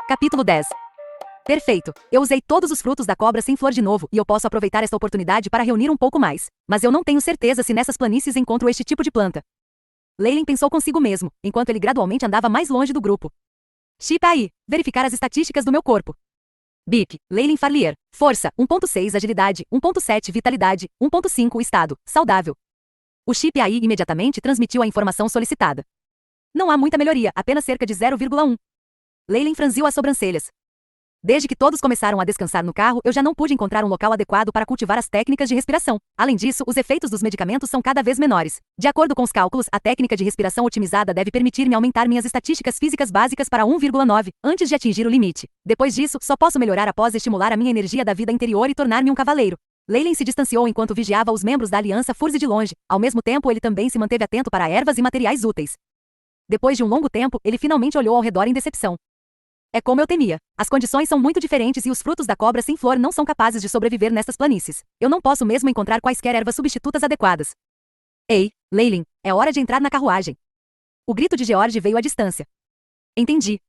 Capítulo 10. Perfeito. Eu usei todos os frutos da cobra sem flor de novo e eu posso aproveitar esta oportunidade para reunir um pouco mais. Mas eu não tenho certeza se nessas planícies encontro este tipo de planta. Leyland pensou consigo mesmo, enquanto ele gradualmente andava mais longe do grupo. Chip aí. Verificar as estatísticas do meu corpo. BIP. Leyland Farlier. Força, 1.6 agilidade, 1.7 vitalidade, 1.5 estado, saudável. O chip aí imediatamente transmitiu a informação solicitada. Não há muita melhoria, apenas cerca de 0,1. Leyland franziu as sobrancelhas. Desde que todos começaram a descansar no carro, eu já não pude encontrar um local adequado para cultivar as técnicas de respiração. Além disso, os efeitos dos medicamentos são cada vez menores. De acordo com os cálculos, a técnica de respiração otimizada deve permitir-me aumentar minhas estatísticas físicas básicas para 1,9, antes de atingir o limite. Depois disso, só posso melhorar após estimular a minha energia da vida interior e tornar-me um cavaleiro. Leyland se distanciou enquanto vigiava os membros da Aliança Furze de longe. Ao mesmo tempo, ele também se manteve atento para ervas e materiais úteis. Depois de um longo tempo, ele finalmente olhou ao redor em decepção. É como eu temia. As condições são muito diferentes e os frutos da cobra sem flor não são capazes de sobreviver nestas planícies. Eu não posso mesmo encontrar quaisquer ervas substitutas adequadas. Ei, Leyland, é hora de entrar na carruagem. O grito de George veio à distância. Entendi.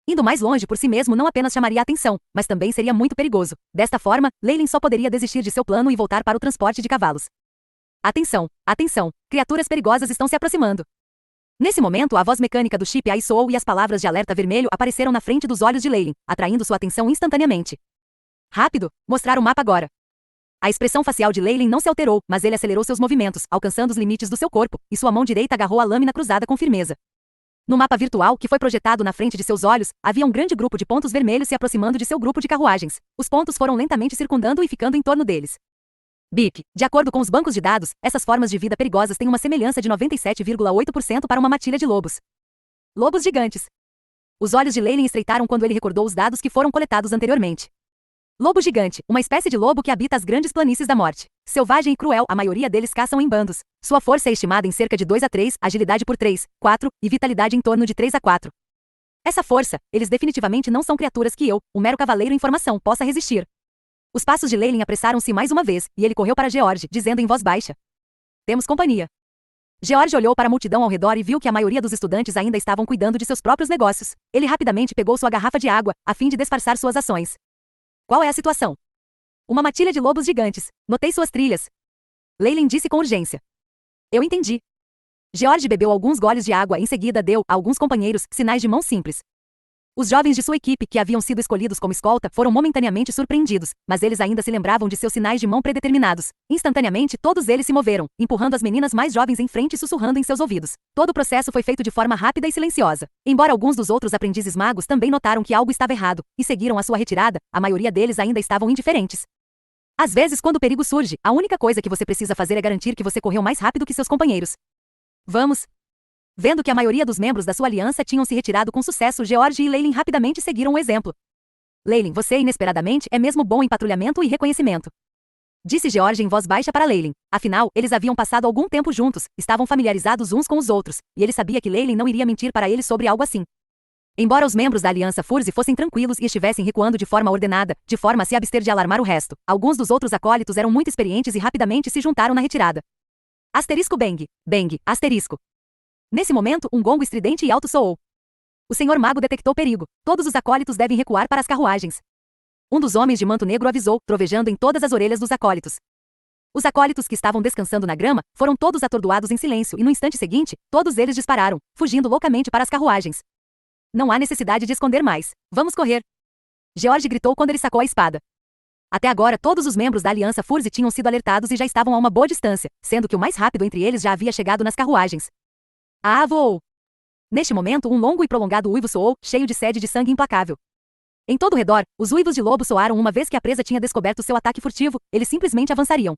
Indo mais longe por si mesmo não apenas chamaria a atenção, mas também seria muito perigoso. Desta forma, Leyland só poderia desistir de seu plano e voltar para o transporte de cavalos. Atenção, atenção, criaturas perigosas estão se aproximando. Nesse momento, a voz mecânica do chip aí soou e as palavras de alerta vermelho apareceram na frente dos olhos de Leyland, atraindo sua atenção instantaneamente. Rápido, mostrar o mapa agora. A expressão facial de Leyland não se alterou, mas ele acelerou seus movimentos, alcançando os limites do seu corpo, e sua mão direita agarrou a lâmina cruzada com firmeza. No mapa virtual, que foi projetado na frente de seus olhos, havia um grande grupo de pontos vermelhos se aproximando de seu grupo de carruagens. Os pontos foram lentamente circundando e ficando em torno deles. BIP. De acordo com os bancos de dados, essas formas de vida perigosas têm uma semelhança de 97,8% para uma matilha de lobos. Lobos gigantes. Os olhos de Leyland estreitaram quando ele recordou os dados que foram coletados anteriormente. Lobo gigante, uma espécie de lobo que habita as grandes planícies da morte. Selvagem e cruel, a maioria deles caçam em bandos. Sua força é estimada em cerca de 2 a 3, agilidade por 3, 4, e vitalidade em torno de 3 a 4. Essa força, eles definitivamente não são criaturas que eu, o mero cavaleiro em formação, possa resistir. Os passos de Leyland apressaram-se mais uma vez, e ele correu para George, dizendo em voz baixa. Temos companhia. George olhou para a multidão ao redor e viu que a maioria dos estudantes ainda estavam cuidando de seus próprios negócios. Ele rapidamente pegou sua garrafa de água, a fim de disfarçar suas ações. Qual é a situação? Uma matilha de lobos gigantes. Notei suas trilhas. Leyland disse com urgência. Eu entendi. George bebeu alguns goles de água e em seguida deu, a alguns companheiros, sinais de mão simples. Os jovens de sua equipe, que haviam sido escolhidos como escolta, foram momentaneamente surpreendidos, mas eles ainda se lembravam de seus sinais de mão predeterminados. Instantaneamente, todos eles se moveram, empurrando as meninas mais jovens em frente e sussurrando em seus ouvidos. Todo o processo foi feito de forma rápida e silenciosa. Embora alguns dos outros aprendizes magos também notaram que algo estava errado, e seguiram a sua retirada, a maioria deles ainda estavam indiferentes. Às vezes, quando o perigo surge, a única coisa que você precisa fazer é garantir que você correu mais rápido que seus companheiros. Vamos! Vendo que a maioria dos membros da sua aliança tinham se retirado com sucesso, George e Leyland rapidamente seguiram o exemplo. Leyland, você inesperadamente é mesmo bom em patrulhamento e reconhecimento. Disse George em voz baixa para Leyland. Afinal, eles haviam passado algum tempo juntos, estavam familiarizados uns com os outros, e ele sabia que Leyland não iria mentir para ele sobre algo assim. Embora os membros da Aliança Furze fossem tranquilos e estivessem recuando de forma ordenada, de forma a se abster de alarmar o resto, alguns dos outros acólitos eram muito experientes e rapidamente se juntaram na retirada. Asterisco bang, bang, asterisco. Nesse momento, um gongo estridente e alto soou. O senhor mago detectou perigo. Todos os acólitos devem recuar para as carruagens. Um dos homens de manto negro avisou, trovejando em todas as orelhas dos acólitos. Os acólitos que estavam descansando na grama foram todos atordoados em silêncio e no instante seguinte, todos eles dispararam, fugindo loucamente para as carruagens. Não há necessidade de esconder mais. Vamos correr. George gritou quando ele sacou a espada. Até agora, todos os membros da Aliança Furze tinham sido alertados e já estavam a uma boa distância, sendo que o mais rápido entre eles já havia chegado nas carruagens. Ah, voou! Neste momento, um longo e prolongado uivo soou, cheio de sede de sangue implacável. Em todo o redor, os uivos de lobo soaram uma vez que a presa tinha descoberto seu ataque furtivo, eles simplesmente avançariam.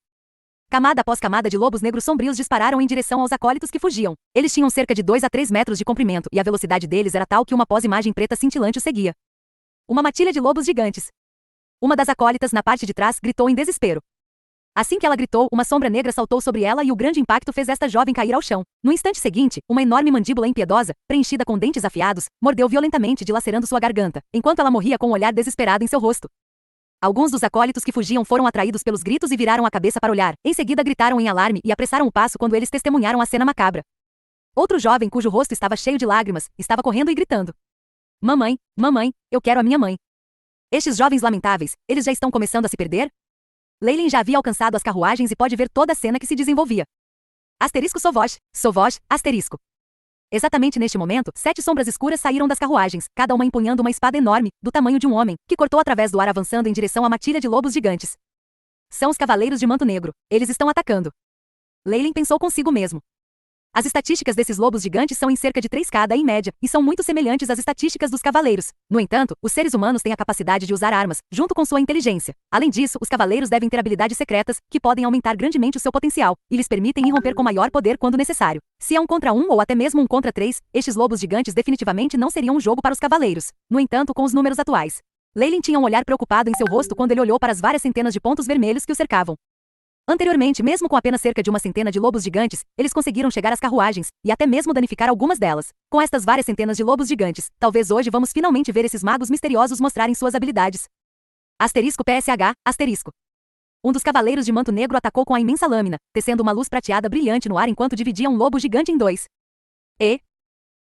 Camada após camada de lobos negros sombrios dispararam em direção aos acólitos que fugiam. Eles tinham cerca de 2 a 3 metros de comprimento e a velocidade deles era tal que uma pós-imagem preta cintilante o seguia. Uma matilha de lobos gigantes. Uma das acólitas na parte de trás gritou em desespero. Assim que ela gritou, uma sombra negra saltou sobre ela e o grande impacto fez esta jovem cair ao chão. No instante seguinte, uma enorme mandíbula impiedosa, preenchida com dentes afiados, mordeu violentamente dilacerando sua garganta, enquanto ela morria com um olhar desesperado em seu rosto. Alguns dos acólitos que fugiam foram atraídos pelos gritos e viraram a cabeça para olhar. Em seguida gritaram em alarme e apressaram o passo quando eles testemunharam a cena macabra. Outro jovem cujo rosto estava cheio de lágrimas, estava correndo e gritando. Mamãe, mamãe, eu quero a minha mãe. Estes jovens lamentáveis, eles já estão começando a se perder? Leyline já havia alcançado as carruagens e pode ver toda a cena que se desenvolvia. Asterisco Sovosh, asterisco. Exatamente neste momento, 7 sombras escuras saíram das carruagens, cada uma empunhando uma espada enorme, do tamanho de um homem, que cortou através do ar avançando em direção à matilha de lobos gigantes. São os cavaleiros de manto negro. Eles estão atacando. Leyline pensou consigo mesmo. As estatísticas desses lobos gigantes são em cerca de 3 cada em média, e são muito semelhantes às estatísticas dos cavaleiros. No entanto, os seres humanos têm a capacidade de usar armas, junto com sua inteligência. Além disso, os cavaleiros devem ter habilidades secretas, que podem aumentar grandemente o seu potencial, e lhes permitem irromper com maior poder quando necessário. Se é 1 contra 1 ou até mesmo 1 contra 3, estes lobos gigantes definitivamente não seriam um jogo para os cavaleiros. No entanto, com os números atuais, Leyline tinha um olhar preocupado em seu rosto quando ele olhou para as várias centenas de pontos vermelhos que o cercavam. Anteriormente, mesmo com apenas cerca de uma centena de lobos gigantes, eles conseguiram chegar às carruagens, e até mesmo danificar algumas delas. Com estas várias centenas de lobos gigantes, talvez hoje vamos finalmente ver esses magos misteriosos mostrarem suas habilidades. Asterisco PSH, asterisco. Um dos cavaleiros de manto negro atacou com a imensa lâmina, tecendo uma luz prateada brilhante no ar enquanto dividia um lobo gigante em 2.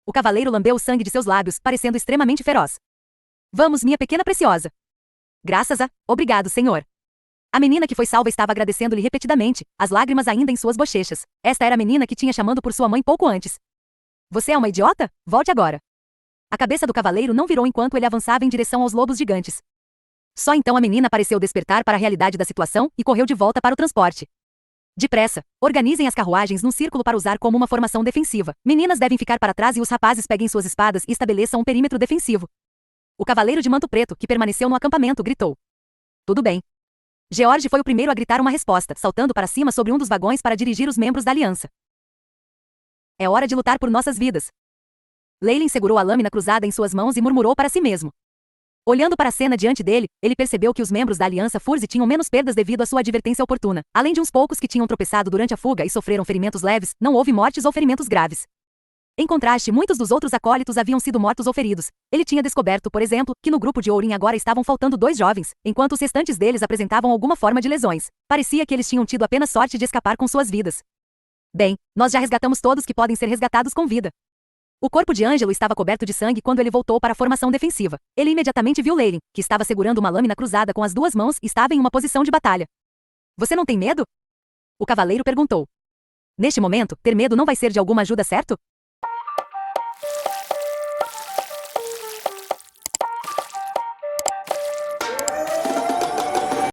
O cavaleiro lambeu o sangue de seus lábios, parecendo extremamente feroz. Vamos, minha pequena preciosa. Obrigado, senhor. A menina que foi salva estava agradecendo-lhe repetidamente, as lágrimas ainda em suas bochechas. Esta era a menina que tinha chamado por sua mãe pouco antes. Você é uma idiota? Volte agora. A cabeça do cavaleiro não virou enquanto ele avançava em direção aos lobos gigantes. Só então a menina pareceu despertar para a realidade da situação e correu de volta para o transporte. Depressa, organizem as carruagens num círculo para usar como uma formação defensiva. Meninas devem ficar para trás e os rapazes peguem suas espadas e estabeleçam um perímetro defensivo. O cavaleiro de manto preto, que permaneceu no acampamento, gritou. Tudo bem. George foi o primeiro a gritar uma resposta, saltando para cima sobre um dos vagões para dirigir os membros da aliança. É hora de lutar por nossas vidas. Leyline segurou a lâmina cruzada em suas mãos e murmurou para si mesmo. Olhando para a cena diante dele, ele percebeu que os membros da aliança Furze tinham menos perdas devido à sua advertência oportuna. Além de uns poucos que tinham tropeçado durante a fuga e sofreram ferimentos leves, não houve mortes ou ferimentos graves. Em contraste, muitos dos outros acólitos haviam sido mortos ou feridos. Ele tinha descoberto, por exemplo, que no grupo de Ourin agora estavam faltando 2 jovens, enquanto os restantes deles apresentavam alguma forma de lesões. Parecia que eles tinham tido apenas sorte de escapar com suas vidas. Bem, nós já resgatamos todos que podem ser resgatados com vida. O corpo de Ângelo estava coberto de sangue quando ele voltou para a formação defensiva. Ele imediatamente viu Leyline, que estava segurando uma lâmina cruzada com as 2 mãos e estava em uma posição de batalha. Você não tem medo? O cavaleiro perguntou. Neste momento, ter medo não vai ser de alguma ajuda, certo?